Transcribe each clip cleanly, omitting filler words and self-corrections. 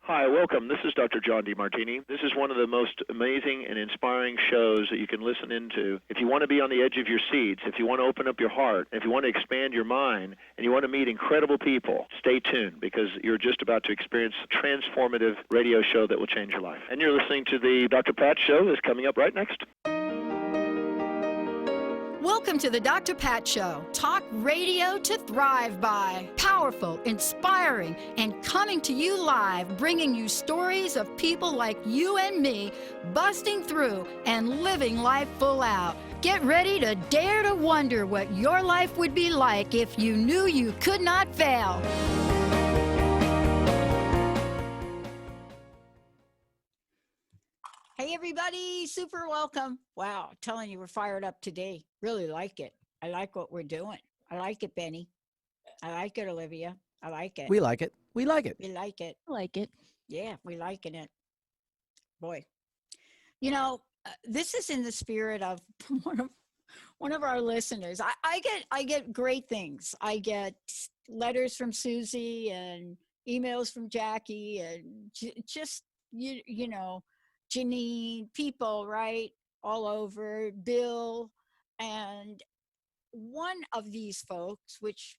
Hi, welcome. This is Dr. John DeMartini. This is one of the most amazing and inspiring shows that you can listen into. If you want to be on the edge of your seats, if you want to open up your heart, if you want to expand your mind, and you want to meet incredible people, stay tuned because you're just about to experience a transformative radio show that will change your life. And you're listening to the Dr. Pat Show that's coming up right next. Welcome to the Dr. Pat Show. Talk radio to thrive by. Powerful, inspiring, and coming to you live, bringing you stories of people like you and me, busting through and living life full out. Get ready to dare to wonder what your life would be like if you knew you could not fail. Hey, everybody. Super welcome. Wow. Telling you we're fired up today. Really like it. I like what we're doing. I like it, Benny. I like it, Olivia. I like it. We like it. We like it. We like it. I like it. Yeah, we liking it. Boy. You know, this is in the spirit of one of our listeners. I get great things. I get letters from Susie and emails from Jackie and just, you know, Janine, people, right, all over, Bill, and one of these folks, which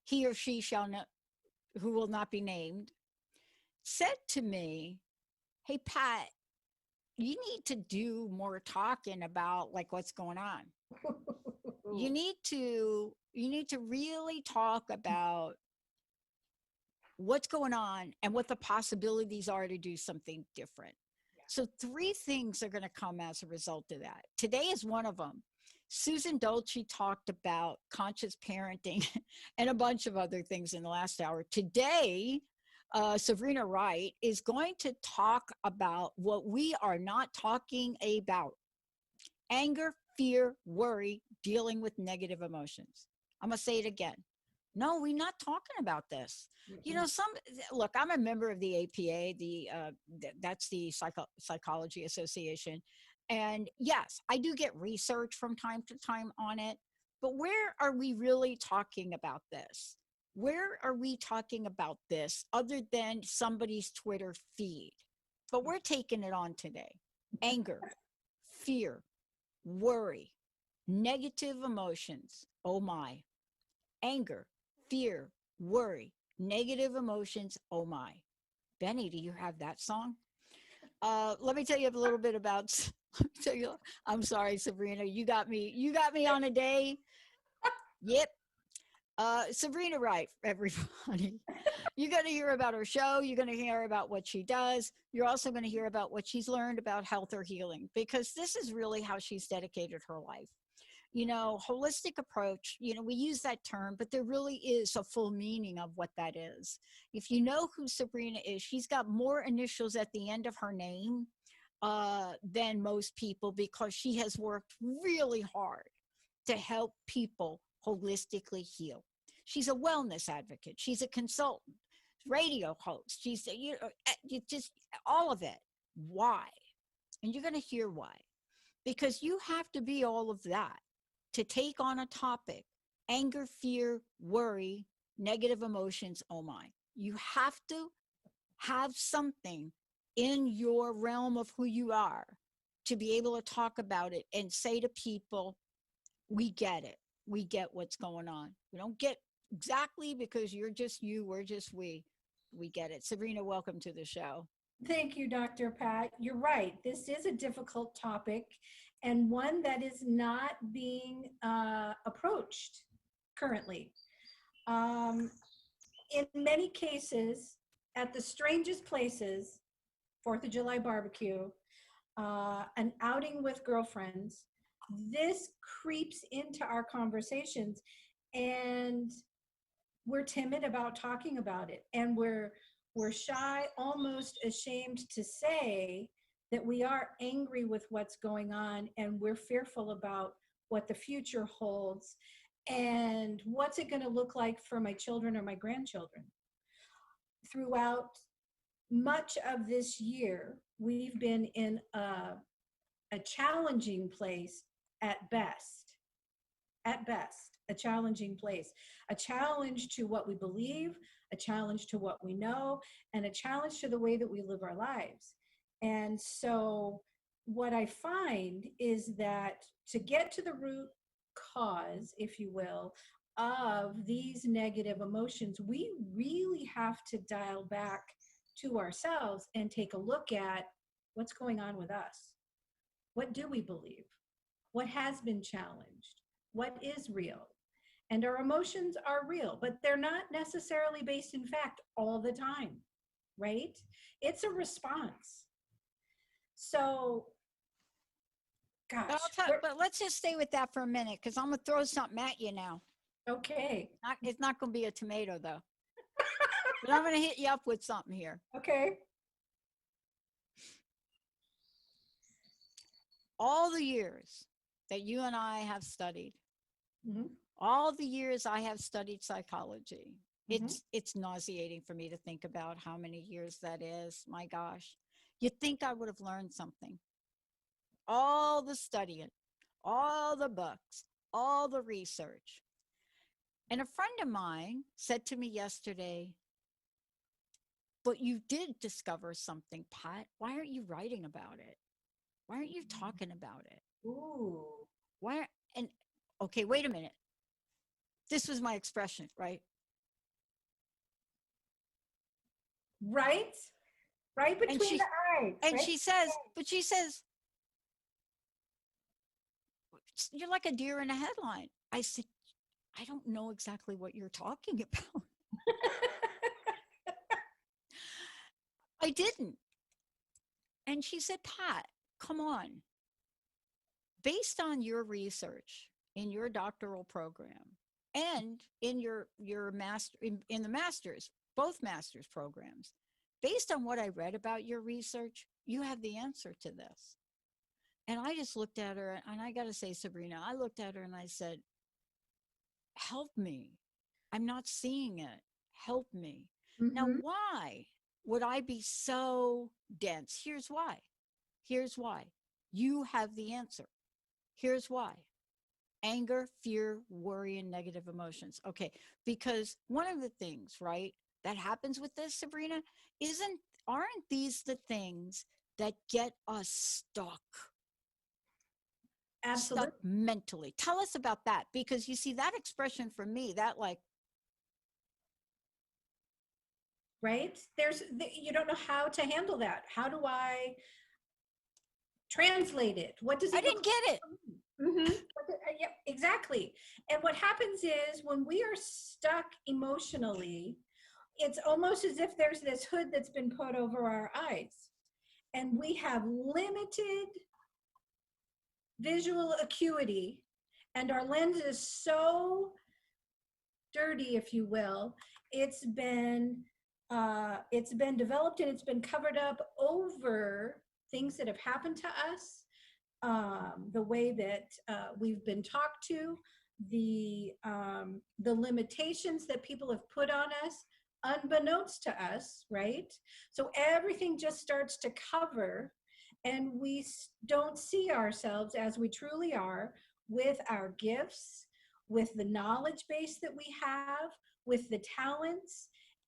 he or she shall not, who will not be named, said to me, "Hey, Pat, you need to do more talking about like what's going on. You need to really talk about what's going on and what the possibilities are to do something different." So 3 things are going to come as a result of that. Today is one of them. Susan Dolce talked about conscious parenting and a bunch of other things in the last hour. Today, Sabrina Wright is going to talk about what we are not talking about: anger, fear, worry, dealing with negative emotions. I'm going to say it again. No, we're not talking about this. You know, look, I'm a member of the APA, that's the Psychology Association. And yes, I do get research from time to time on it, but where are we really talking about this? Where are we talking about this other than somebody's Twitter feed? But we're taking it on today. Anger, fear, worry, negative emotions. Oh my. Anger, fear, worry, negative emotions. Oh my. Benny, do you have that song? Let me tell you a little bit about, I'm sorry, Sabrina, you got me on a day. Yep. Sabrina Wright, everybody. You're going to hear about her show. You're going to hear about what she does. You're also going to hear about what she's learned about health or healing, because this is really how she's dedicated her life. You know, holistic approach, you know, we use that term, but there really is a full meaning of what that is. If you know who Sabrina is, she's got more initials at the end of her name than most people, because she has worked really hard to help people holistically heal. She's a wellness advocate. She's a consultant, radio host. She's, just all of it. Why? And you're going to hear why. Because you have to be all of that to take on a topic: anger, fear, worry, negative emotions. Oh my. You have to have something in your realm of who you are to be able to talk about it and say to people, we get it. We get what's going on. We don't get exactly because you're just you, we're just we. We get it. Sabrina, welcome to the show. Thank you, Dr. Pat. You're right. This is a difficult topic and one that is not being approached currently. In many cases, at the strangest places, 4th of July barbecue, an outing with girlfriends, this creeps into our conversations, and we're timid about talking about it, and we're shy, almost ashamed to say that we are angry with what's going on, and we're fearful about what the future holds and what's it going to look like for my children or my grandchildren. Throughout much of this year, we've been in a challenging place at best. a challenging place, a challenge to what we believe, a challenge to what we know, and a challenge to the way that we live our lives. And so what I find is that to get to the root cause, if you will, of these negative emotions, we really have to dial back to ourselves and take a look at what's going on with us. What do we believe? What has been challenged? What is real? And our emotions are real, but they're not necessarily based in fact all the time, right? It's a response. So, But gosh, but let's just stay with that for a minute, because I'm gonna throw something at you now. okay, It's not gonna be a tomato though. But I'm gonna hit you up with something here. okay. All the years that you and I have studied, Mhm. all the years I have studied psychology, Mhm. it's nauseating for me to think about how many years that is. My gosh. You'd think I would have learned something. All the studying, all the books, all the research. And a friend of mine said to me yesterday, but you did discover something, Pat. Why aren't you writing about it? Why aren't you talking about it? Ooh. Why? And okay, wait a minute. This was my expression, right? Right? Right And between the eyes, and right? she says, but she says, you're like a deer in a headline. I said, I don't know exactly what you're talking about. I didn't. And she said, Pat, come on. Based on your research in your doctoral program and in your master in the masters, both masters programs, based on what I read about your research, you have the answer to this. And I just looked at her, and I got to say, Sabrina, I looked at her and I said, help me. I'm not seeing it. Help me. Now, Mhm. why would I be so dense? Here's why. Here's why. You have the answer. Here's why. Anger, fear, worry, and negative emotions. Okay, because one of the things, right, that happens with this, Sabrina, aren't these the things that get us stuck Absolutely. mentally? Tell us about that, because you see that expression for me, that like, Right? You don't know how to handle that. How do I translate it? What does I it look didn't get it. like? Yep, exactly. And what happens is when we are stuck emotionally, it's almost as if there's this hood that's been put over our eyes, and we have limited visual acuity, and our lens is so dirty, if you will. It's been developed and it's been covered up over things that have happened to us, the way that we've been talked to, the limitations that people have put on us, unbeknownst to us, right? So everything just starts to cover, and we don't see ourselves as we truly are, with our gifts, with the knowledge base that we have, with the talents,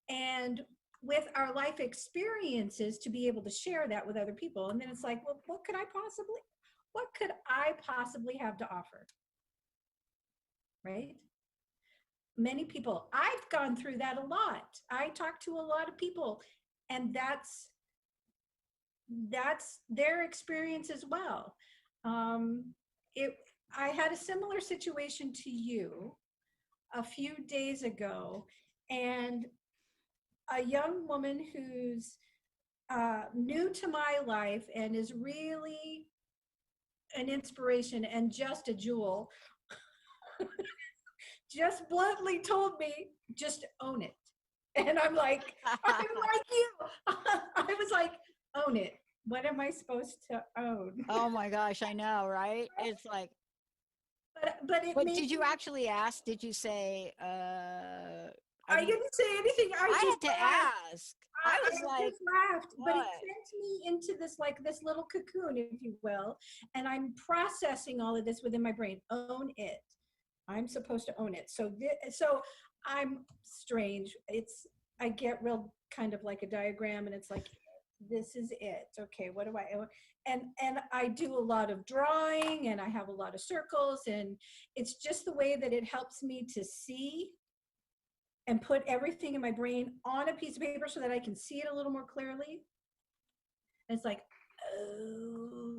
and with our life experiences to be able to share that with other people. And then it's like, well, what could I possibly have to offer? Right? Many people, I've gone through that a lot. I talk to a lot of people, and that's their experience as well. Um, it, I had a similar situation to you a few days ago, and a young woman who's new to my life and is really an inspiration and just a jewel, just bluntly told me, just own it. And I'm like, I'm like you. I was like, own it. What am I supposed to own? Oh my gosh, I know, right? It's like, But it but made did you me, actually ask? Did you say, I didn't say anything. I I just had to laughed. ask. I was I like, just laughed, but it what? sent me into this little cocoon, if you will, and I'm processing all of this within my brain. Own it. I'm supposed to own it. So so I'm strange. I get real kind of like a diagram, and it's like, this is it. Okay, what do I own? And I do a lot of drawing, and I have a lot of circles, and it's just the way that it helps me to see and put everything in my brain on a piece of paper so that I can see it a little more clearly. And it's like,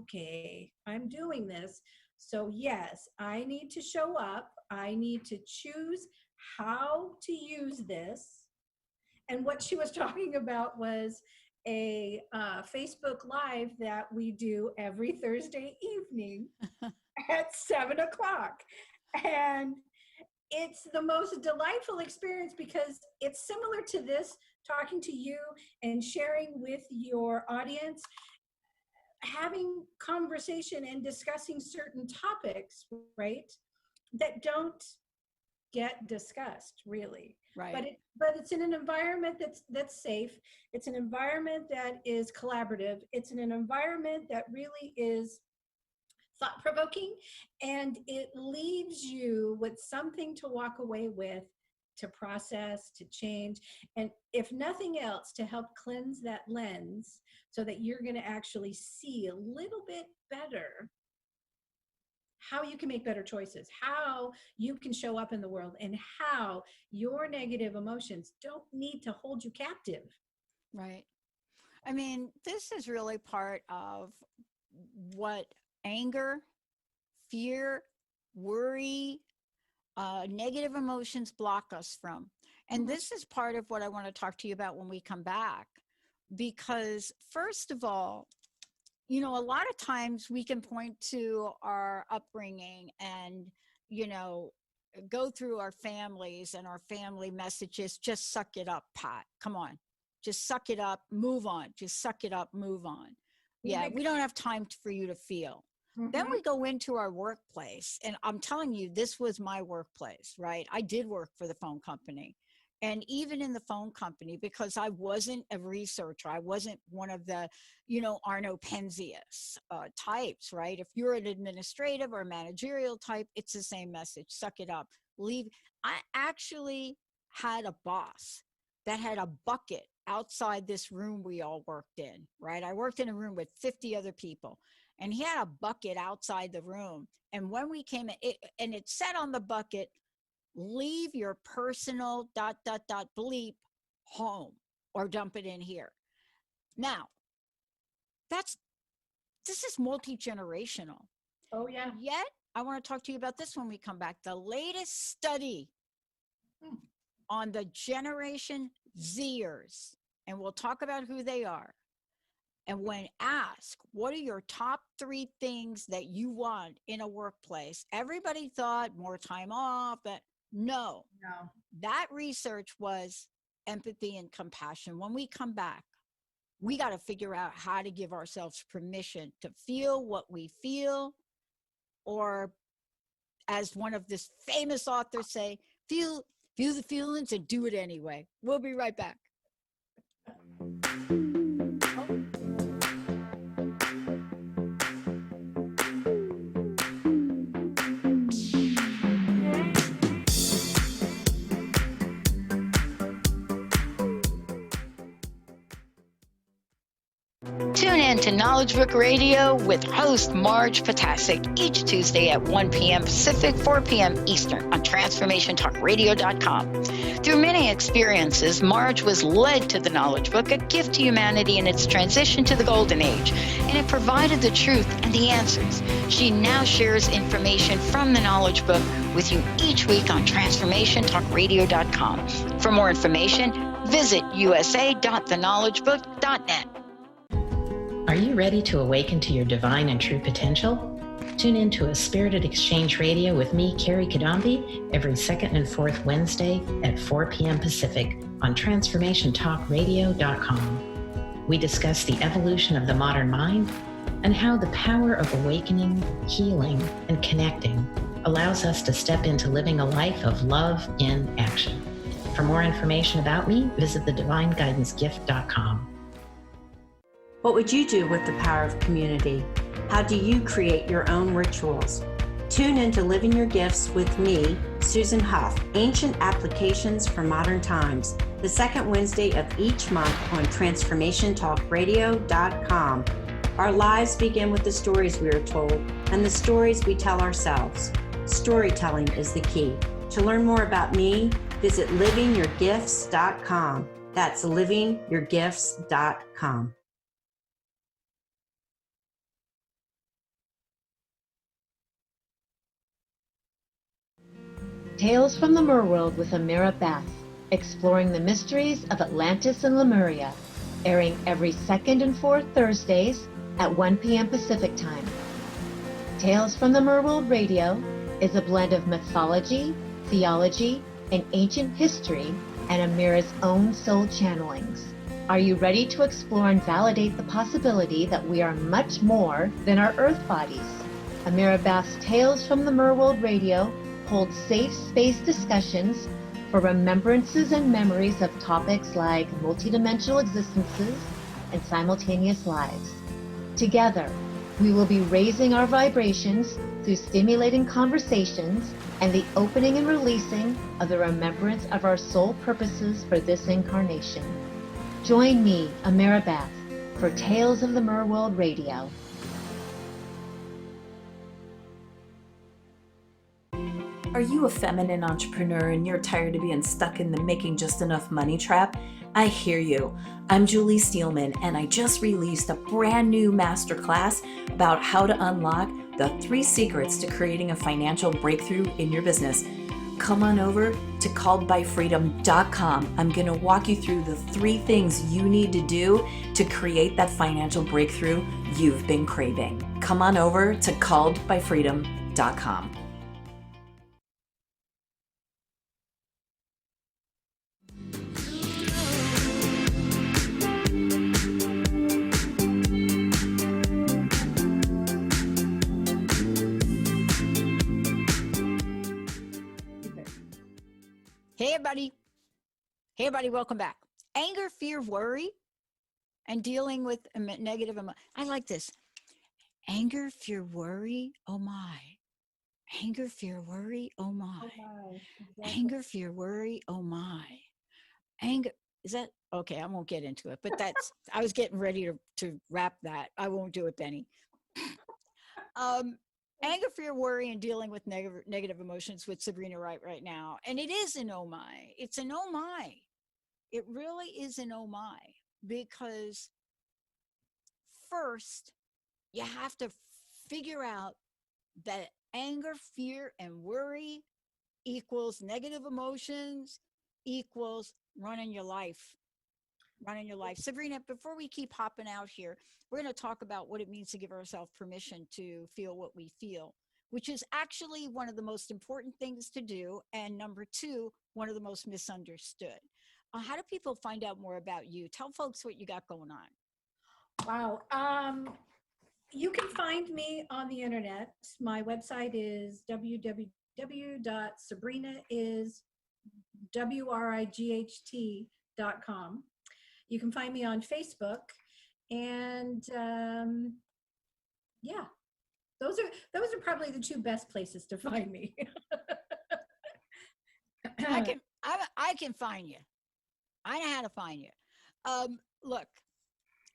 okay, I'm doing this. So yes, I need to show up. I need to choose how to use this. And what she was talking about was a Facebook Live that we do every Thursday evening at 7 o'clock. And it's the most delightful experience because it's similar to this, talking to you and sharing with your audience, having conversation and discussing certain topics, right, that don't get discussed really. Right. But it's in an environment that's safe. It's an environment that is collaborative. It's in an environment that really is thought-provoking, and it leaves you with something to walk away with, to process, to change, and if nothing else, to help cleanse that lens so that you're going to actually see a little bit better how you can make better choices, how you can show up in the world, and how your negative emotions don't need to hold you captive. Right. I mean, this is really part of what anger, fear, worry, negative emotions block us from. And this is part of what I want to talk to you about when we come back. Because first of all, you know, a lot of times we can point to our upbringing and, you know, go through our families and our family messages, just suck it up, Pat. Come on. Just suck it up, move on. Just suck it up, move on. Yeah, we don't have time for you to feel. Then we go into our workplace, and I'm telling you, this was my workplace, right? I did work for the phone company. And even in the phone company, because I wasn't a researcher, I wasn't one of the, you know, Arno Penzias types, right? If you're an administrative or managerial type, it's the same message, suck it up, leave. I actually had a boss that had a bucket outside this room we all worked in, right? I worked in a room with 50 other people, and he had a bucket outside the room. And when we came in, and it said on the bucket, leave your personal ... bleep home or dump it in here. Now, this is multi-generational. Oh yeah. Yet, I want to talk to you about this when we come back. The latest study on the Generation Zers, and we'll talk about who they are. And when asked, what are your top 3 things that you want in a workplace? Everybody thought more time off, but no. That research was empathy and compassion. When we come back, we got to figure out how to give ourselves permission to feel what we feel, or as one of this famous authors say, feel the feelings and do it anyway. We'll be right back. Tune in to Knowledge Book Radio with host Marge Potasic each Tuesday at 1 p.m. Pacific, 4 p.m. Eastern on TransformationTalkRadio.com. Through many experiences, Marge was led to the Knowledge Book, a gift to humanity in its transition to the Golden Age, and it provided the truth and the answers. She now shares information from the Knowledge Book with you each week on TransformationTalkRadio.com. For more information, visit usa.theknowledgebook.net. Are you ready to awaken to your divine and true potential? Tune in to A Spirited Exchange Radio with me, Carrie Kadambi, every second and fourth Wednesday at 4 p.m. Pacific on TransformationTalkRadio.com. We discuss the evolution of the modern mind and how the power of awakening, healing, and connecting allows us to step into living a life of love in action. For more information about me, visit thedivineguidancegift.com. What would you do with the power of community? How do you create your own rituals? Tune into Living Your Gifts with me, Susan Huff, Ancient Applications for Modern Times, the second Wednesday of each month on TransformationTalkRadio.com. Our lives begin with the stories we are told and the stories we tell ourselves. Storytelling is the key. To learn more about me, visit livingyourgifts.com. That's livingyourgifts.com. Tales from the Merworld with Amira Bath, exploring the mysteries of Atlantis and Lemuria, airing every second and fourth Thursdays at 1 p.m. Pacific Time. Tales from the Merworld Radio is a blend of mythology, theology, and ancient history, and Amira's own soul channelings. Are you ready to explore and validate the possibility that we are much more than our earth bodies? Amira Bath's Tales from the Merworld Radio holds safe space discussions for remembrances and memories of topics like multidimensional existences and simultaneous lives. Together, we will be raising our vibrations through stimulating conversations and the opening and releasing of the remembrance of our soul purposes for this incarnation. Join me, Amira Bath, for Tales of the Merworld Radio. Are you a feminine entrepreneur and you're tired of being stuck in the making just enough money trap? I hear you. I'm Julie Steelman, and I just released a brand new masterclass about how to unlock the 3 secrets to creating a financial breakthrough in your business. Come on over to calledbyfreedom.com. I'm going to walk you through the 3 things you need to do to create that financial breakthrough you've been craving. Come on over to calledbyfreedom.com. Hey, everybody. Hey, everybody. Welcome back. Anger, fear, worry, and dealing with negative emotion. I like this. Anger, fear, worry. Oh, my. Anger, fear, worry. Oh, my. Exactly. Anger, fear, worry. Oh, my. Anger. Is that okay? I won't get into it, but that's, I was getting ready to wrap that. I won't do it, Benny. Anger, fear, worry, and dealing with negative emotions with Sabrina Wright right now. And it is an oh my. It's an oh my. It really is an oh my. Because first, you have to figure out that anger, fear, and worry equals negative emotions equals running your life. Sabrina, before we keep hopping out here, we're going to talk about what it means to give ourselves permission to feel what we feel, which is actually one of the most important things to do. And number 2, one of the most misunderstood. How do people find out more about you? Tell folks what you got going on. Wow. You can find me on the internet. My website is www.sabrinaiswright.com. You can find me on Facebook, and yeah, those are probably the 2 best places to find me. I can find you. I know how to find you. Look,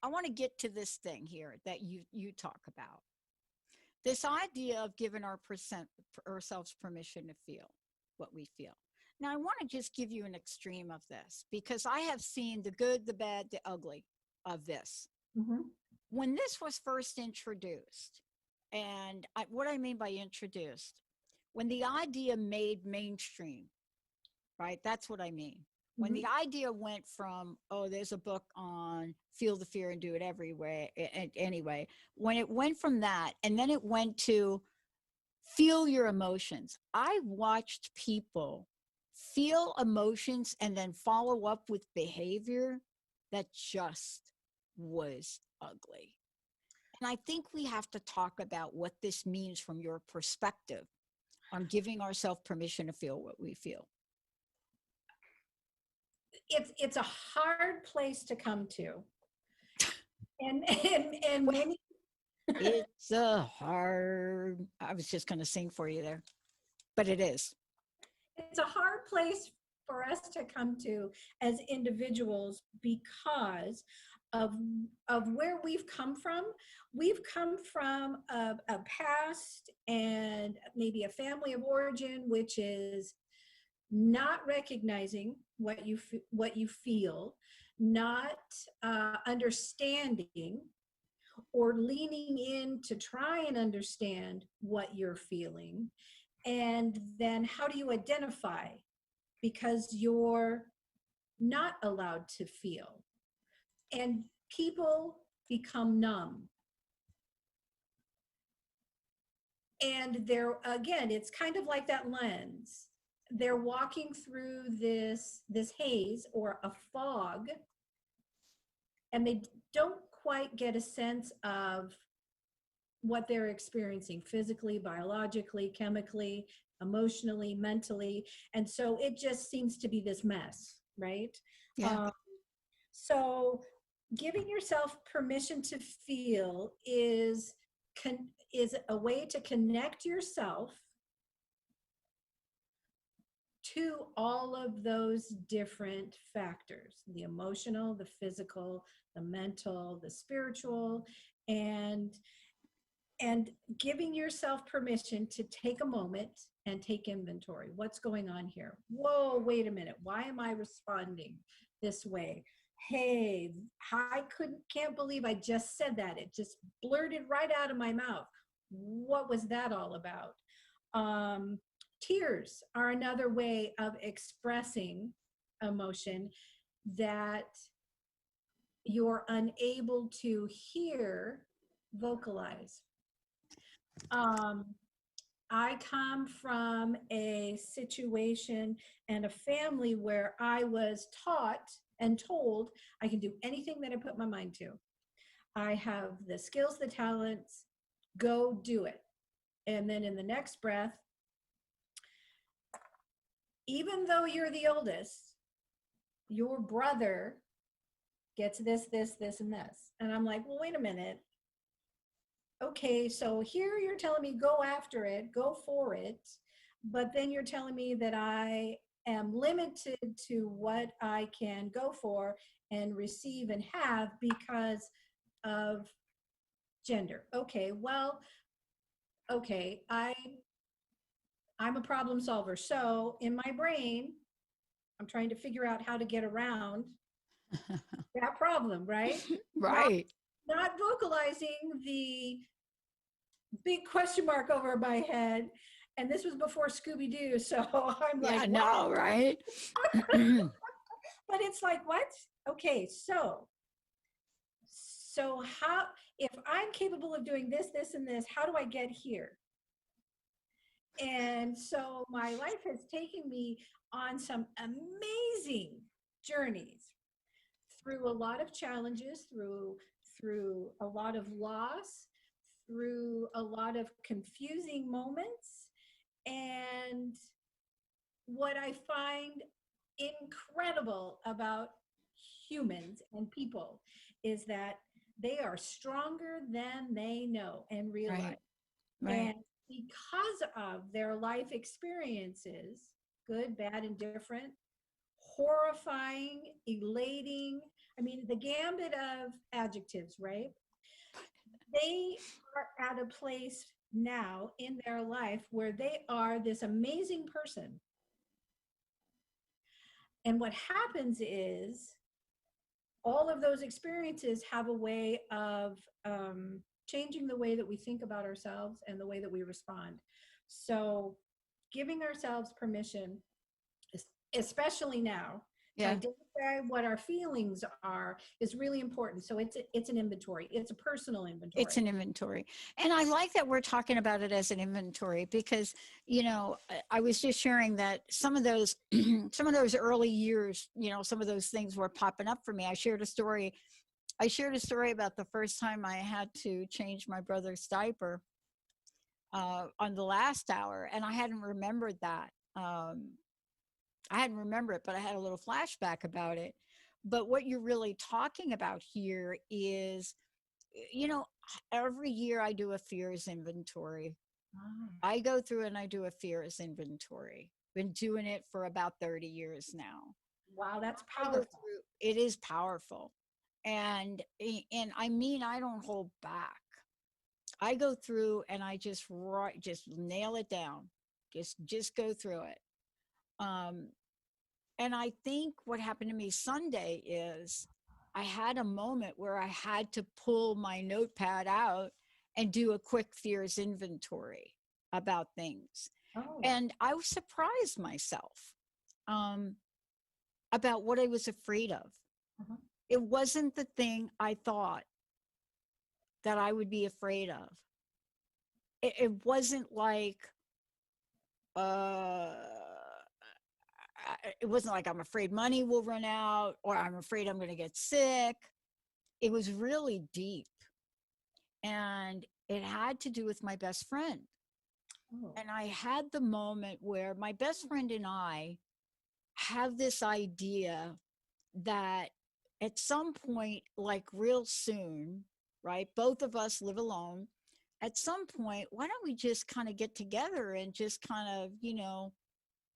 I want to get to this thing here that you talk about. This idea of giving ourselves permission to feel what we feel. Now, I want to just give you an extreme of this because I have seen the good, the bad, the ugly of this. Mm-hmm. When this was first introduced, and what I mean by introduced, when the idea made mainstream, right? That's what I mean. When the idea went from, oh, there's a book on feel the fear and do it anyway, when it went from that, and then it went to feel your emotions. I watched people feel emotions and then follow up with behavior that just was ugly. And I think we have to talk about what this means from your perspective on giving ourselves permission to feel what we feel. It's a hard place to come to, and many It's a hard, I was just going to sing for you there, but it is. It's a hard place for us to come to as individuals because of where we've come from. We've come from a past and maybe a family of origin which is not recognizing what you feel, not understanding or leaning in to try and understand what you're feeling. And then how do you identify? Because you're not allowed to feel. And people become numb. And they're, again, it's kind of like that lens. They're walking through this haze or a fog, and they don't quite get a sense of what they're experiencing physically, biologically, chemically, emotionally, mentally. And so it just seems to be this mess, right? Yeah. So giving yourself permission to feel is a way to connect yourself to all of those different factors, the emotional, the physical, the mental, the spiritual, and giving yourself permission to take a moment and take inventory. What's going on here? Whoa, wait a minute. Why am I responding this way? Hey, I can't believe I just said that. It just blurted right out of my mouth. What was that all about? Tears are another way of expressing emotion that you're unable to hear vocalize. I come from a situation and a family where I was taught and told I can do anything that I put my mind to. I have the skills, the talents, go do it. And then in the next breath, even though you're the oldest, your brother gets this, this, this, and this. And I'm like, well, wait a minute. Okay, so here you're telling me go after it, go for it, but then you're telling me that I am limited to what I can go for and receive and have because of gender. Okay, well, okay, I'm a problem solver. So in my brain, I'm trying to figure out how to get around that problem, right? Right. Not vocalizing the big question mark over my head. And this was before Scooby-Doo. So I'm like, Yeah, no, right? but it's like, what? Okay, so how, if I'm capable of doing this, this, and this, how do I get here? And so my life has taken me on some amazing journeys through a lot of challenges, through a lot of loss, through a lot of confusing moments. And what I find incredible about humans and people is that they are stronger than they know and realize. Right. And because of their life experiences, good, bad, and different, horrifying, elating, I mean, the gambit of adjectives, right? They are at a place now in their life where they are this amazing person. And what happens is all of those experiences have a way of changing the way that we think about ourselves and the way that we respond. So giving ourselves permission, especially now, to identify what our feelings are is really important. So it's an inventory. It's a personal inventory. It's an inventory. And I like that we're talking about it as an inventory because, you know, I was just sharing that some of those some of those early years, you know, some of those things were popping up for me. I shared a story about the first time I had to change my brother's diaper on the last hour, and I hadn't remembered that. I hadn't remembered it, but I had a little flashback about it. But what you're really talking about here is, you know, every year I do a fears inventory. I go through and I do a fears inventory. Been doing it for about 30 years now. Wow, that's I go powerful. through, it is powerful. And I mean, I don't hold back. I go through and I just nail it down. Just go through it. And I think what happened to me Sunday is I had a moment where I had to pull my notepad out and do a quick fears inventory about things. Oh. And I was surprised myself about what I was afraid of. Uh-huh. It wasn't the thing I thought that I would be afraid of. It wasn't like, it wasn't like I'm afraid money will run out or I'm afraid I'm going to get sick. It was really deep. And it had to do with my best friend. Oh. And I had the moment where my best friend and I have this idea that at some point, like real soon, right? Both of us live alone. At some point, why don't we just kind of get together and just kind of,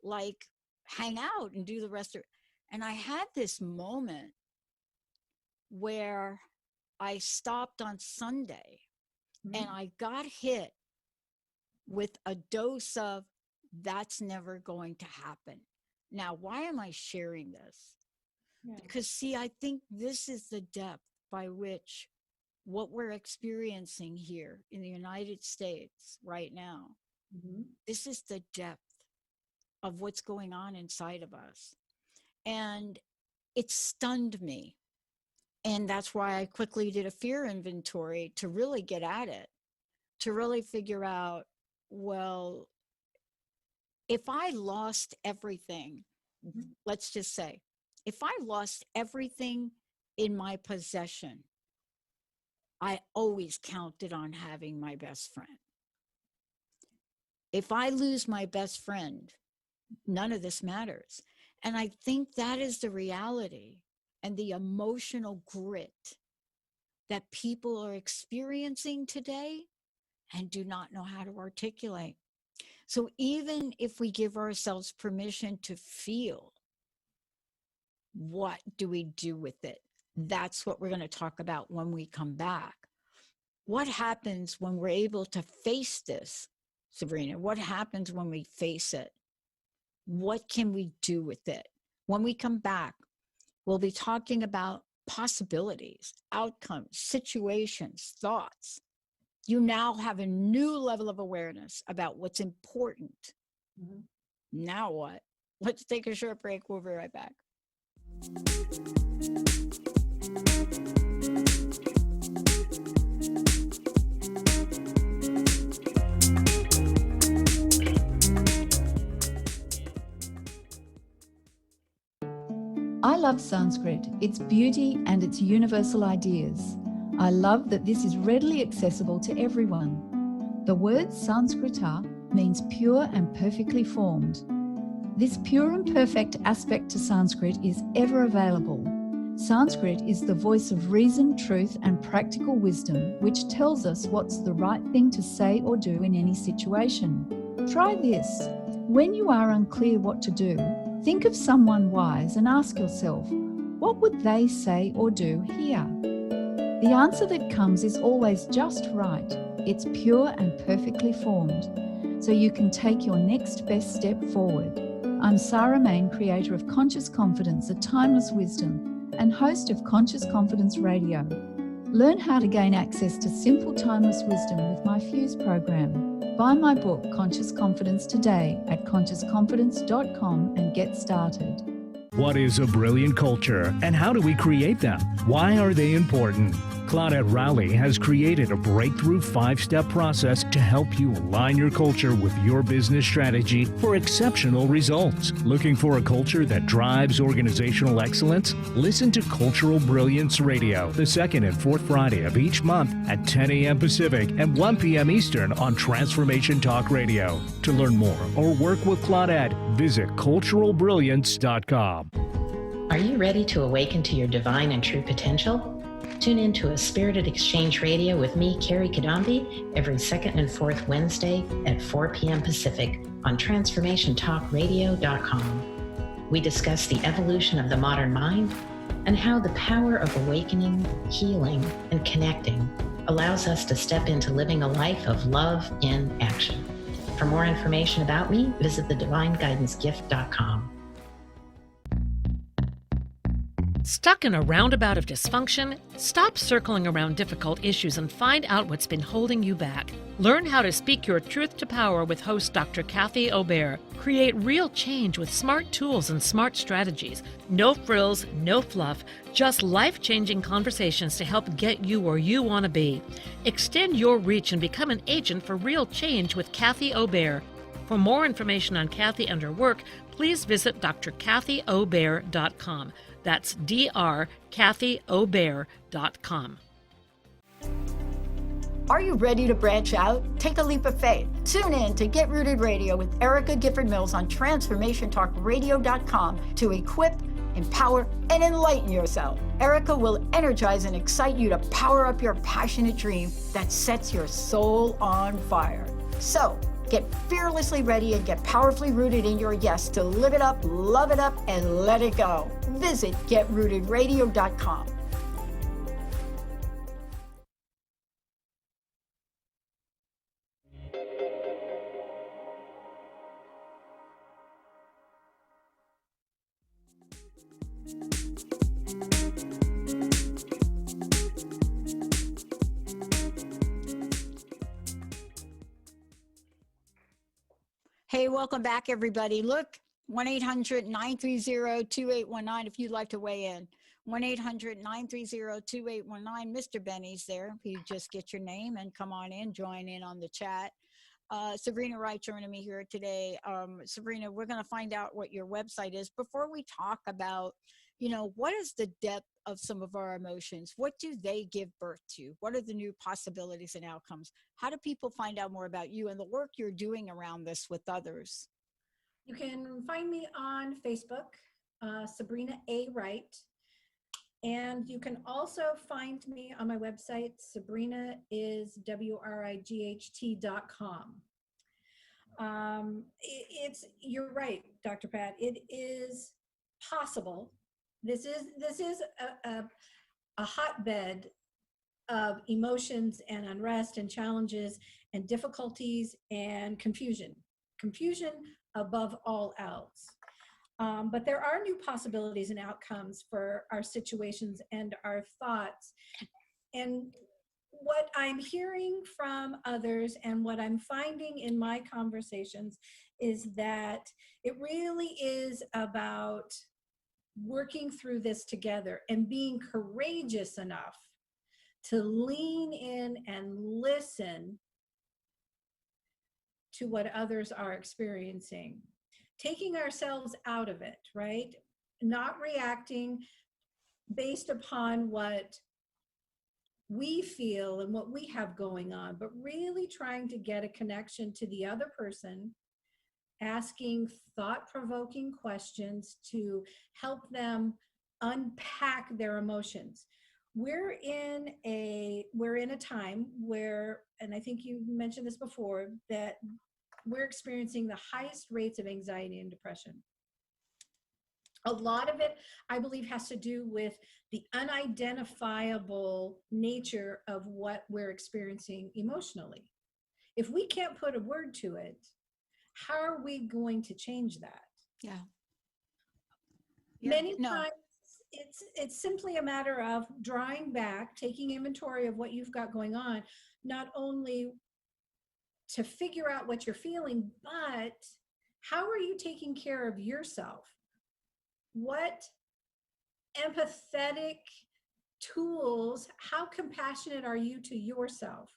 like hang out and do the rest of it. And I had this moment where I stopped on Sunday and I got hit with a dose of that's never going to happen. Now, why am I sharing this? Yeah. Because see, I think this is the depth by which what we're experiencing here in the United States right now, this is the depth of what's going on inside of us. And it stunned me. And that's why I quickly did a fear inventory to really get at it, to really figure out, well, if I lost everything, let's just say, if I lost everything in my possession, I always counted on having my best friend. If I lose my best friend, none of this matters. And I think that is the reality and the emotional grit that people are experiencing today and do not know how to articulate. So even if we give ourselves permission to feel, what do we do with it? That's what we're going to talk about when we come back. What happens when we're able to face this, Sabrina? What happens when we face it? What can we do with it? When we come back, we'll be talking about possibilities, outcomes, situations, thoughts. You now have a new level of awareness about what's important. Now what? Let's take a short break. We'll be right back. I love Sanskrit, its beauty and its universal ideas. I love that this is readily accessible to everyone. The word Sanskrita means pure and perfectly formed. This pure and perfect aspect to Sanskrit is ever available. Sanskrit is the voice of reason, truth, and practical wisdom, which tells us what's the right thing to say or do in any situation. Try this. When you are unclear what to do, think of someone wise and ask yourself, what would they say or do here? The answer that comes is always just right. It's pure and perfectly formed, so you can take your next best step forward. I'm Sarah Main, creator of Conscious Confidence, a timeless wisdom, and host of Conscious Confidence Radio. Learn how to gain access to simple, timeless wisdom with my Fuse program. Buy my book, Conscious Confidence, today at consciousconfidence.com and get started. What is a brilliant culture and how do we create them? Why are they important? Claudette Rowley has created a breakthrough 5-step process to help you align your culture with your business strategy for exceptional results. Looking for a culture that drives organizational excellence? Listen to Cultural Brilliance Radio, the second and fourth Friday of each month at 10 a.m. Pacific and 1 p.m. Eastern on Transformation Talk Radio. To learn more or work with Claudette, visit culturalbrilliance.com. Are you ready to awaken to your divine and true potential? Tune in to A Spirited Exchange Radio with me, Carrie Kadambi, every second and fourth Wednesday at 4 p.m. Pacific on TransformationTalkRadio.com. We discuss the evolution of the modern mind and how the power of awakening, healing, and connecting allows us to step into living a life of love in action. For more information about me, visit thedivineguidancegift.com. Stuck in a roundabout of dysfunction? Stop circling around difficult issues and find out what's been holding you back. Learn how to speak your truth to power with host Dr. Kathy Obear. Create real change with smart tools and smart strategies. No frills, no fluff, just life-changing conversations to help get you where you want to be. Extend your reach and become an agent for real change with Kathy Obear. For more information on Kathy and her work, please visit drkathyobear.com. That's drkathyobear.com. Are you ready to branch out? Take a leap of faith. Tune in to Get Rooted Radio with Erica Gifford Mills on TransformationTalkRadio.com to equip, empower, and enlighten yourself. Erica will energize and excite you to power up your passionate dream that sets your soul on fire. So, get fearlessly ready and get powerfully rooted in your yes to live it up, love it up, and let it go. Visit GetRootedRadio.com. Hey, welcome back, everybody. Look, 1-800-930-2819 if you'd like to weigh in. 1-800-930-2819. Mr. Benny's there. You just get your name and come on in, join in on the chat. Sabrina Wright joining me here today. Sabrina, we're going to find out what your website is. Before we talk about, what is the depth of some of our emotions? What do they give birth to? What are the new possibilities and outcomes? How do people find out more about you and the work you're doing around this with others? You can find me on Facebook, Sabrina A. Wright. And you can also find me on my website, sabrinaiswright.com. You're right, Dr. Pat. It is possible. This is a hotbed of emotions and unrest and challenges and difficulties and confusion above all else. But there are new possibilities and outcomes for our situations and our thoughts. And what I'm hearing from others and what I'm finding in my conversations is that it really is about working through this together and being courageous enough to lean in and listen to what others are experiencing, taking ourselves out of it, right? Not reacting based upon what we feel and what we have going on, but really trying to get a connection to the other person, asking thought-provoking questions to help them unpack their emotions. We're in a time where, and I think you mentioned this before, that we're experiencing the highest rates of anxiety and depression. A lot of it, I believe, has to do with the unidentifiable nature of what we're experiencing emotionally. If we can't put a word to it, how are we going to change that? Yeah. Many times it's simply a matter of drawing back, taking inventory of what you've got going on, not only to figure out what you're feeling, but how are you taking care of yourself? What empathetic tools, how compassionate are you to yourself?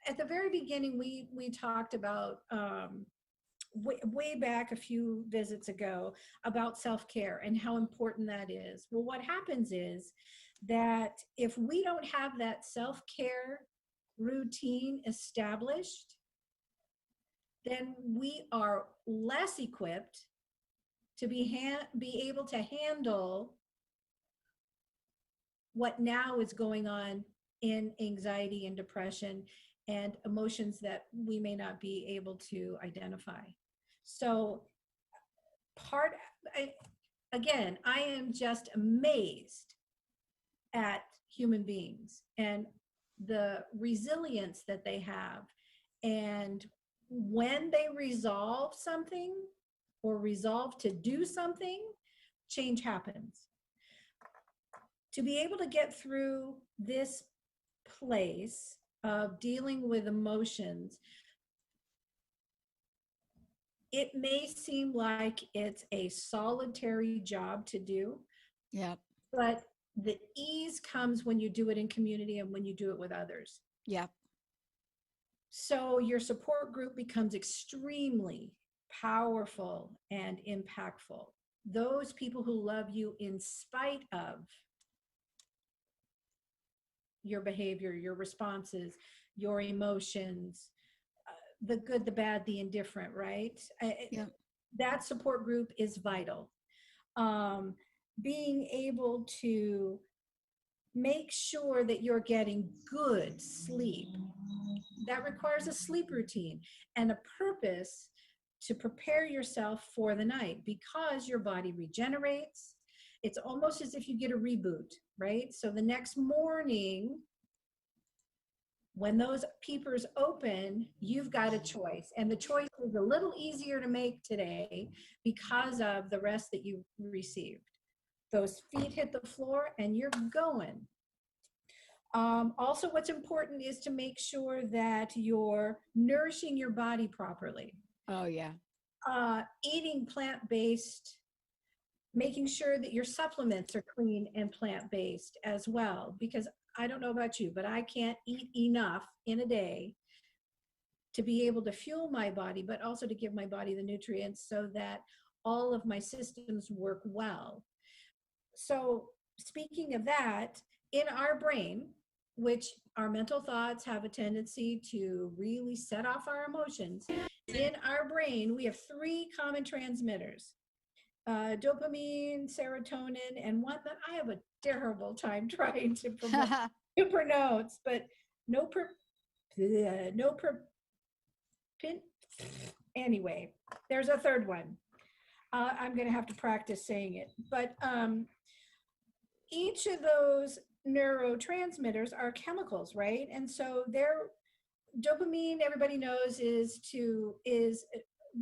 At the very beginning, we talked about way back a few visits ago about self-care and how important that is. Well, what happens is that if we don't have that self-care routine established, then we are less equipped to be able to handle what now is going on in anxiety and depression and emotions that we may not be able to identify. So again, I am just amazed at human beings and the resilience that they have. And when they resolve something or resolve to do something, change happens. To be able to get through this place of dealing with emotions, it may seem like it's a solitary job to do. Yep. But the ease comes when you do it in community and when you do it with others. Yep. So your support group becomes extremely powerful and impactful. Those people who love you in spite of your behavior, your responses, your emotions, the good, the bad, the indifferent, right? Yep. That support group is vital. Being able to make sure that you're getting good sleep, that requires a sleep routine and a purpose to prepare yourself for the night, because your body regenerates. It's almost as if you get a reboot, right? So the next morning, when those peepers open, you've got a choice. And the choice is a little easier to make today because of the rest that you received. Those feet hit the floor and you're going. Also, what's important is to make sure that you're nourishing your body properly. Oh, yeah. Eating plant-based, making sure that your supplements are clean and plant-based as well, because I don't know about you, but I can't eat enough in a day to be able to fuel my body, but also to give my body the nutrients so that all of my systems work well. So speaking of that, in our brain, which our mental thoughts have a tendency to really set off our emotions, in our brain, we have 3 common transmitters. Dopamine, serotonin, and one that I have a terrible time trying to pronounce, but anyway, there's a third one. I'm going to have to practice saying it, but each of those neurotransmitters are chemicals, right? And so dopamine, everybody knows, is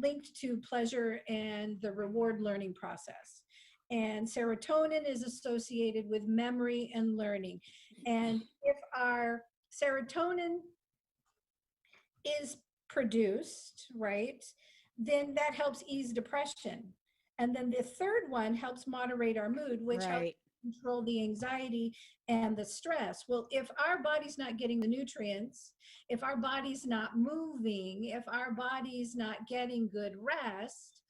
linked to pleasure and the reward learning process. And serotonin is associated with memory and learning. And if our serotonin is produced, right, then that helps ease depression. And then the third one helps moderate our mood, which helps control the anxiety and the stress. Well, if our body's not getting the nutrients, if our body's not moving, if our body's not getting good rest,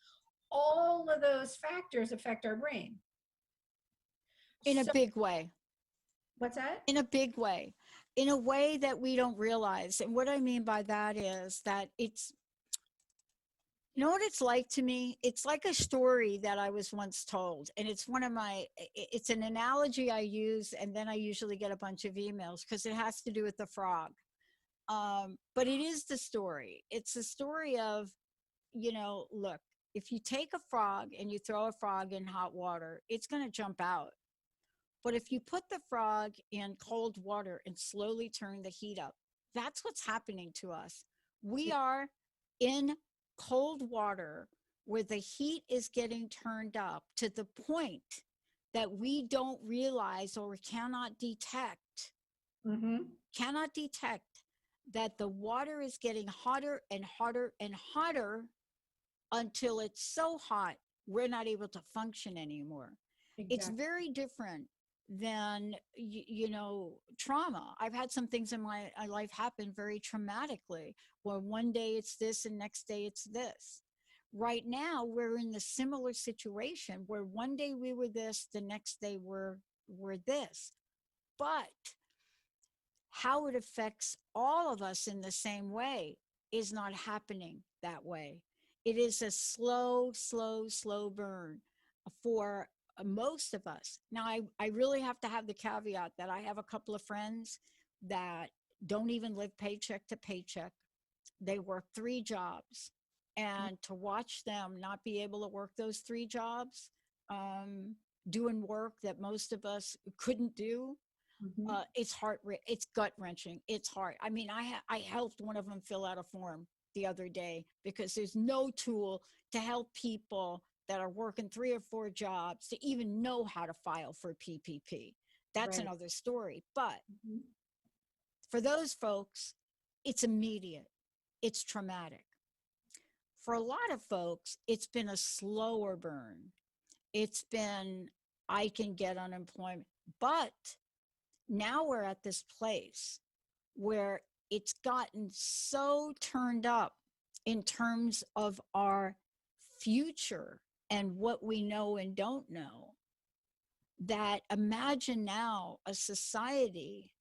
all of those factors affect our brain. In a big way. What's that? In a big way. In a way that we don't realize. And what I mean by that is that it's, you know what it's like to me? It's like a story that I was once told. And it's it's an analogy I use, and then I usually get a bunch of emails because it has to do with the frog. But it is the story. It's the story of, look, if you take a frog and you throw a frog in hot water, it's going to jump out. But if you put the frog in cold water and slowly turn the heat up, that's what's happening to us. We are in cold water where the heat is getting turned up to the point that we don't realize or cannot detect that the water is getting hotter and hotter and hotter until it's so hot we're not able to function anymore. Exactly. It's very different than trauma. I've had some things in my life happen very traumatically, where one day it's this and next day it's this. Right now we're in the similar situation where one day we were this, the next day we're this. But how it affects all of us in the same way is not happening that way. It is a slow burn for most of us. Now, I really have to have the caveat that I have a couple of friends that don't even live paycheck to paycheck. They work 3 jobs, and to watch them not be able to work those 3 jobs, doing work that most of us couldn't do, it's it's gut wrenching. It's hard. I mean, I helped one of them fill out a form the other day because there's no tool to help people that are working 3 or 4 jobs to even know how to file for PPP. That's Right. another story. But for those folks, it's immediate. It's traumatic. For a lot of folks, it's been a slower burn. It's been, I can get unemployment. But now we're at this place where it's gotten so turned up in terms of our future and what we know and don't know, that imagine now a society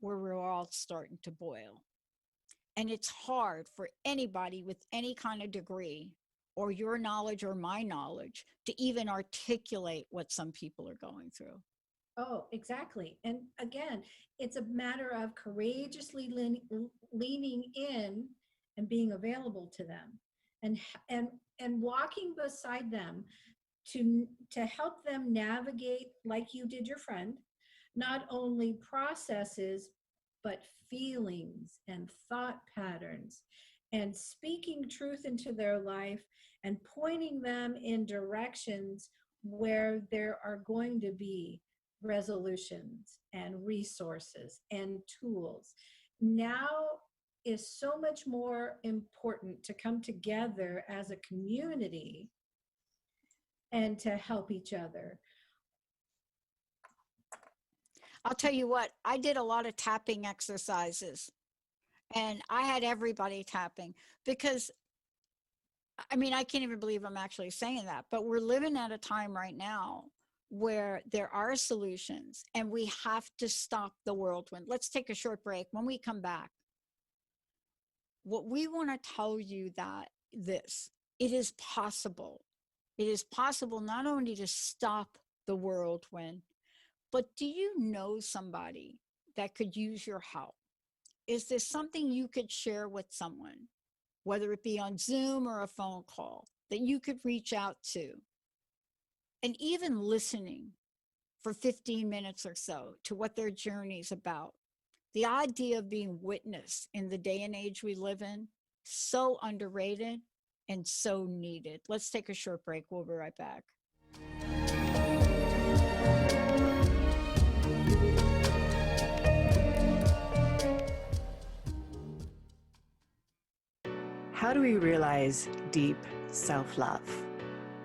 where we're all starting to boil. And it's hard for anybody with any kind of degree or your knowledge or my knowledge to even articulate what some people are going through. Oh, exactly. And again, it's a matter of courageously leaning in and being available to them, and walking beside them to help them navigate, like you did your friend, not only processes, but feelings and thought patterns, and speaking truth into their life and pointing them in directions where there are going to be resolutions and resources and tools. Now is so much more important to come together as a community and to help each other. I'll tell you what, I did a lot of tapping exercises, and I had everybody tapping because, I mean, I can't even believe I'm actually saying that, but we're living at a time right now where there are solutions and we have to stop the whirlwind. Let's take a short break. When we come back, what we want to tell you it is possible. It is possible not only to stop the whirlwind, but do you know somebody that could use your help? Is there something you could share with someone, whether it be on Zoom or a phone call, that you could reach out to? And even listening for 15 minutes or so to what their journey is about. The idea of being witnessed in the day and age we live in, so underrated and so needed. Let's take a short break. We'll be right back. How do we realize deep self-love?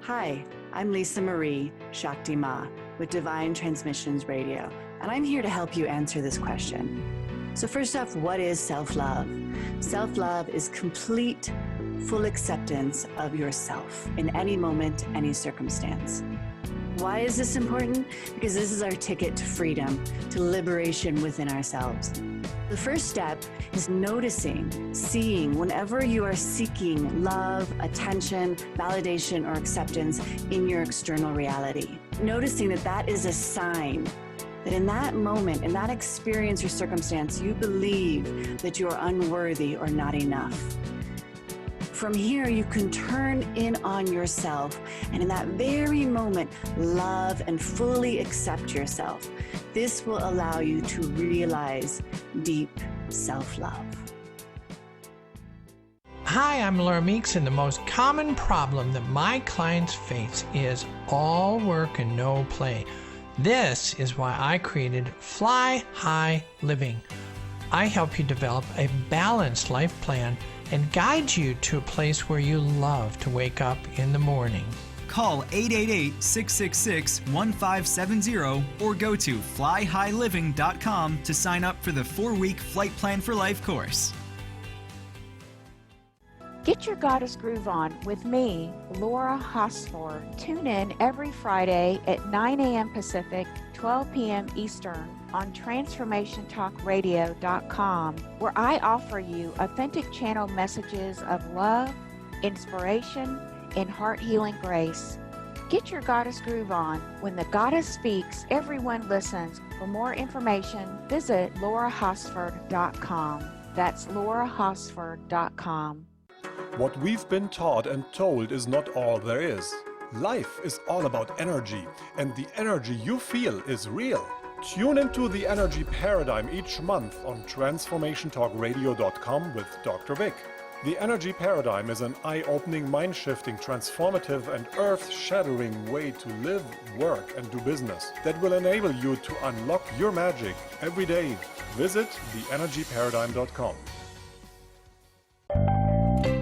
Hi, I'm Lisa Marie Shakti Ma with Divine Transmissions Radio, and I'm here to help you answer this question. So first off, what is self-love? Self-love is complete, full acceptance of yourself in any moment, any circumstance. Why is this important? Because this is our ticket to freedom, to liberation within ourselves. The first step is noticing, seeing whenever you are seeking love, attention, validation, or acceptance in your external reality. Noticing that that is a sign that in that moment, in that experience or circumstance, you believe that you're unworthy or not enough. From here, you can turn in on yourself and in that very moment, love and fully accept yourself. This will allow you to realize deep self-love. Hi, I'm Laura Meeks, and the most common problem that my clients face is all work and no play. This is why I created Fly High Living. I help you develop a balanced life plan and guide you to a place where you love to wake up in the morning. Call 888-666-1570 or go to flyhighliving.com to sign up for the 4-week Flight Plan for Life course. Get your Goddess Groove on with me, Laura Hostler. Tune in every Friday at 9 a.m. Pacific, 12 p.m. Eastern on TransformationTalkRadio.com, where I offer you authentic channel messages of love, inspiration, and heart-healing grace. Get your goddess groove on. When the goddess speaks, everyone listens. For more information, visit laurahosford.com. That's laurahosford.com. What we've been taught and told is not all there is. Life is all about energy, and the energy you feel is real. Tune into the energy paradigm each month on transformationtalkradio.com with Dr. Vic. The energy paradigm is an eye-opening, mind-shifting, transformative, and earth-shattering way to live, work, and do business that will enable you to unlock your magic every day. Visit theenergyparadigm.com.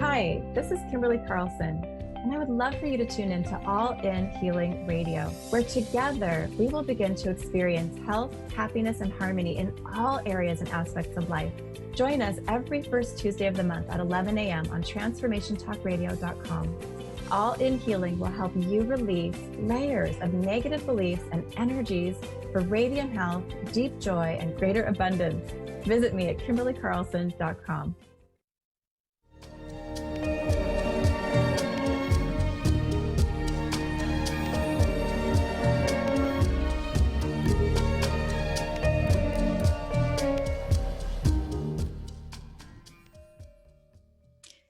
Hi, this is Kimberly Carlson, and I would love for you to tune into All In Healing Radio, where together we will begin to experience health, happiness, and harmony in all areas and aspects of life. Join us every first Tuesday of the month at 11 a.m. on transformationtalkradio.com. All In Healing will help you release layers of negative beliefs and energies for radiant health, deep joy, and greater abundance. Visit me at KimberlyCarlson.com.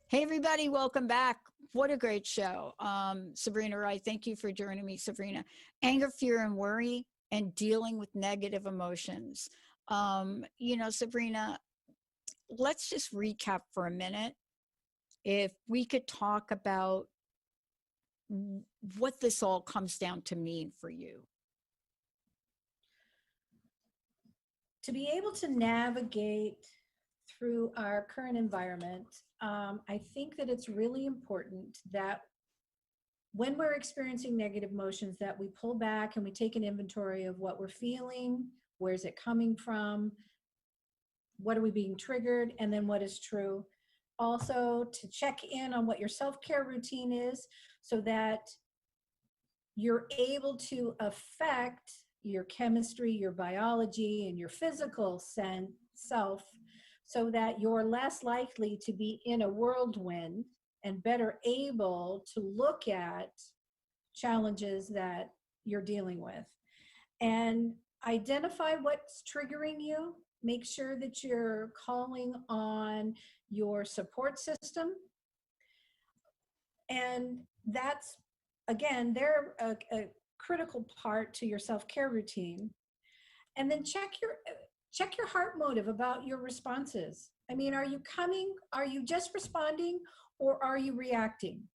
Hey, everybody, welcome back. What a great show. Sabrina Wright, thank you for joining me, Sabrina. Anger, fear, and worry, and dealing with negative emotions. Sabrina, let's just recap for a minute. If we could talk about what this all comes down to mean for you. To be able to navigate through our current environment, I think that it's really important that when we're experiencing negative emotions, that we pull back and we take an inventory of what we're feeling, where's it coming from, what are we being triggered, and then what is true. Also, to check in on what your self-care routine is so that you're able to affect your chemistry, your biology, and your physical self, so that you're less likely to be in a whirlwind and better able to look at challenges that you're dealing with. And identify what's triggering you. Make sure that you're calling on your support system. And that's, again, they're a critical part to your self-care routine. And then check your heart motive about your responses. I mean, are you just responding, or are you reacting?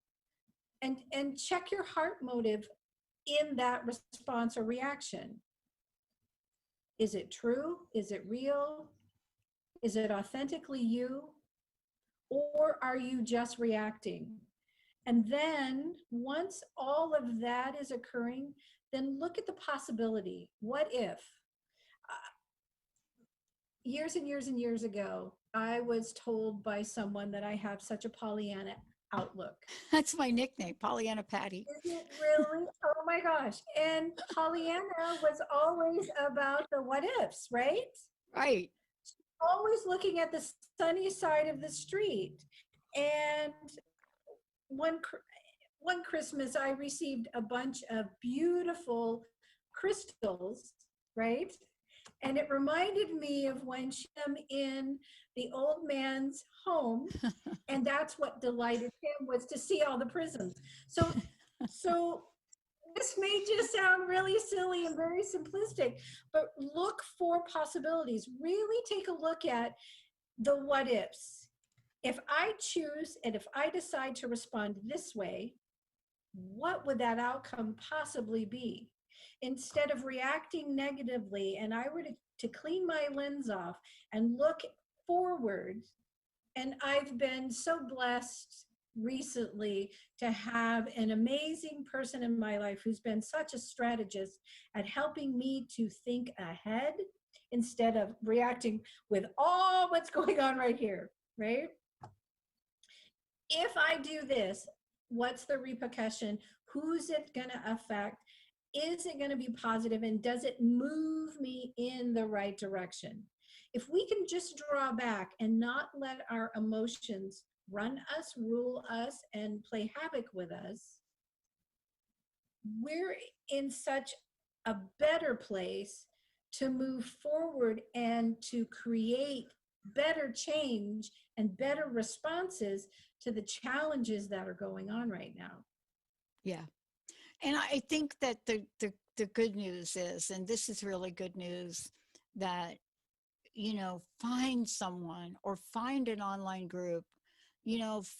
And check your heart motive in that response or reaction. Is it true? Is it real? Is it authentically you? Or are you just reacting? And then once all of that is occurring, then look at the possibility. What if? Years and years and years ago, I was told by someone that I have such a Pollyanna outlook. That's my nickname, Pollyanna Patty. Is it really? Oh my gosh. And Pollyanna was always about the what ifs, right? Right. Always looking at the sunny side of the street. And one Christmas, I received a bunch of beautiful crystals, right? And it reminded me of when I'm in the old man's home, and that's what delighted him, was to see all the prisms. So this may just sound really silly and very simplistic, but look for possibilities. Really take a look at the what ifs. If I choose and if I decide to respond this way, what would that outcome possibly be? Instead of reacting negatively, and I were to clean my lens off and look forward. And I've been so blessed recently to have an amazing person in my life who's been such a strategist at helping me to think ahead instead of reacting with all what's going on right here, right? If I do this, what's the repercussion? Who's it going to affect? Is it going to be positive, and does it move me in the right direction? If we can just draw back and not let our emotions run us, rule us, and play havoc with us, we're in such a better place to move forward and to create better change and better responses to the challenges that are going on right now. Yeah. And I think that the good news is, and this is really good news, that, find someone or find an online group,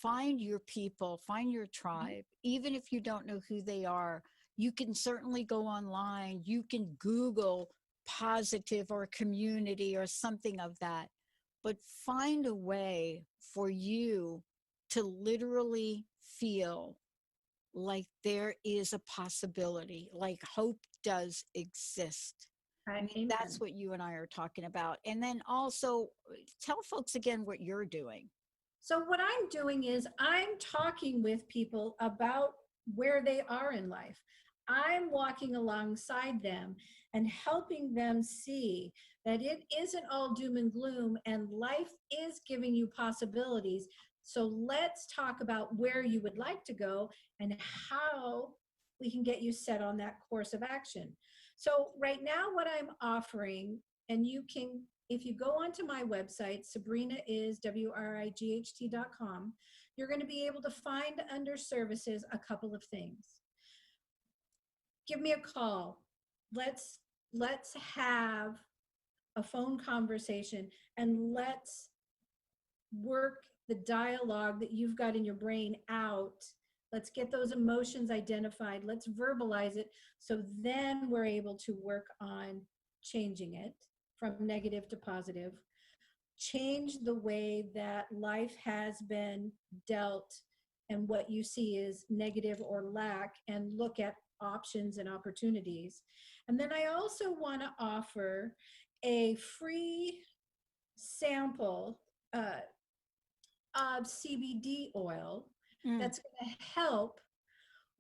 find your people, find your tribe. Even if you don't know who they are, you can certainly go online. You can Google positive or community or something of that, but find a way for you to literally feel like there is a possibility, like hope does exist. I mean, that's what you and I are talking about. And then also tell folks again what you're doing. So what I'm doing is I'm talking with people about where they are in life. I'm walking alongside them and helping them see that it isn't all doom and gloom and life is giving you possibilities. So let's talk about where you would like to go and how we can get you set on that course of action. So right now what I'm offering, and you can, if you go onto my website, Sabrina is WRIGHT.com, you're going to be able to find under services a couple of things. Give me a call. Let's have a phone conversation and let's work the dialogue that you've got in your brain out. Let's get those emotions identified. Let's verbalize it. So then we're able to work on changing it from negative to positive. Change the way that life has been dealt and what you see is negative or lack, and look at options and opportunities. And then I also want to offer a free sample of CBD oil that's going to help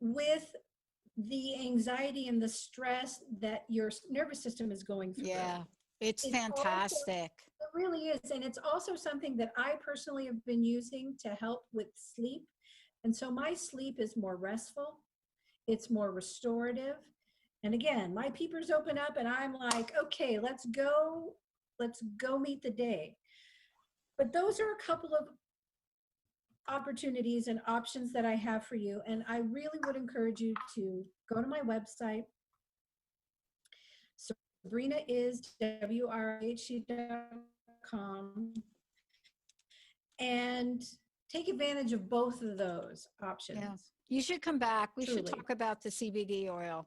with the anxiety and the stress that your nervous system is going through. Yeah, it's fantastic. It really is. And it's also something that I personally have been using to help with sleep. And so my sleep is more restful. It's more restorative. And again, my peepers open up and I'm like, okay, let's go meet the day. But those are a couple of opportunities and options that I have for you. And I really would encourage you to go to my website. Sabrina is WRIGHT.com, and take advantage of both of those options. Yeah. You should come back. We should talk about the CBD oil.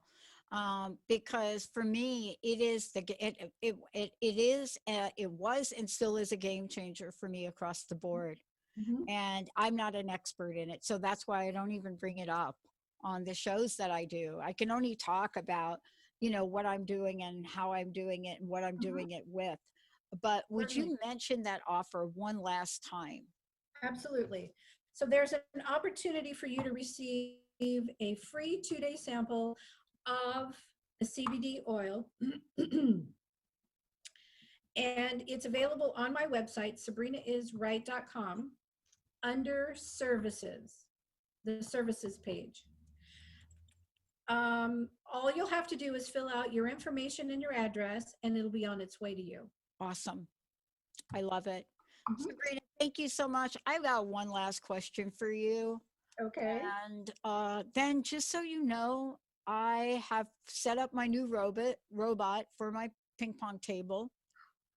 Because for me, it was and still is a game changer for me across the board. Mm-hmm. And I'm not an expert in it. So that's why I don't even bring it up on the shows that I do. I can only talk about, what I'm doing and how I'm doing it and what I'm doing it with. But would you mention that offer one last time? Absolutely. So there's an opportunity for you to receive a free 2-day sample of the CBD oil. And it's available on my website, sabrinaiswright.com, under services, the services page. All you'll have to do is fill out your information and your address, and it'll be on its way to you. Awesome. I love it. Mm-hmm. Sabrina, thank you so much. I've got one last question for you. Okay. And then just so you know, I have set up my new robot for my ping pong table.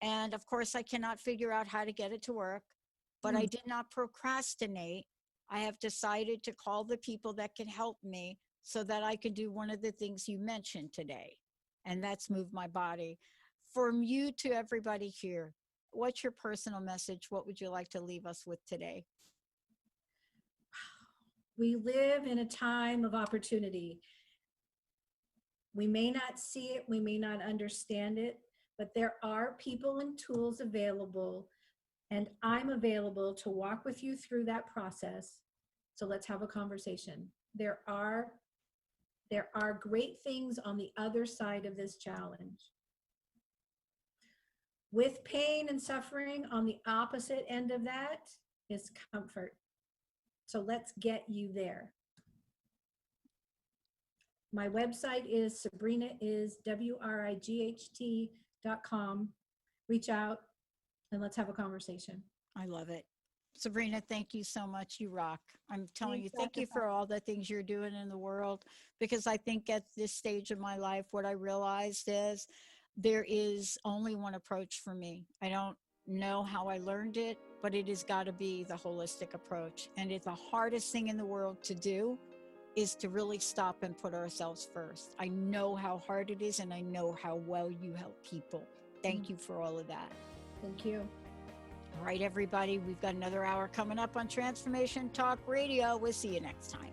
And of course, I cannot figure out how to get it to work, but I did not procrastinate. I have decided to call the people that can help me so that I could do one of the things you mentioned today, and that's move my body. From you to everybody here, what's your personal message? What would you like to leave us with today? We live in a time of opportunity. We may not see it, we may not understand it, but there are people and tools available, and I'm available to walk with you through that process. So let's have a conversation. There are great things on the other side of this challenge. With pain and suffering, on the opposite end of that is comfort. So let's get you there. My website is sabrinaiswright.com. Reach out and let's have a conversation. I love it. Sabrina, thank you so much. You rock. I'm telling Thanks, you, thank Dr. you for all the things you're doing in the world, because I think at this stage of my life, what I realized is there is only one approach for me. I don't know how I learned it, but it has got to be the holistic approach. And it's the hardest thing in the world to do is to really stop and put ourselves first. I know how hard it is, and I know how well you help people. Thank you for all of that. Thank you. All right, everybody, we've got another hour coming up on Transformation Talk Radio. We'll see you next time.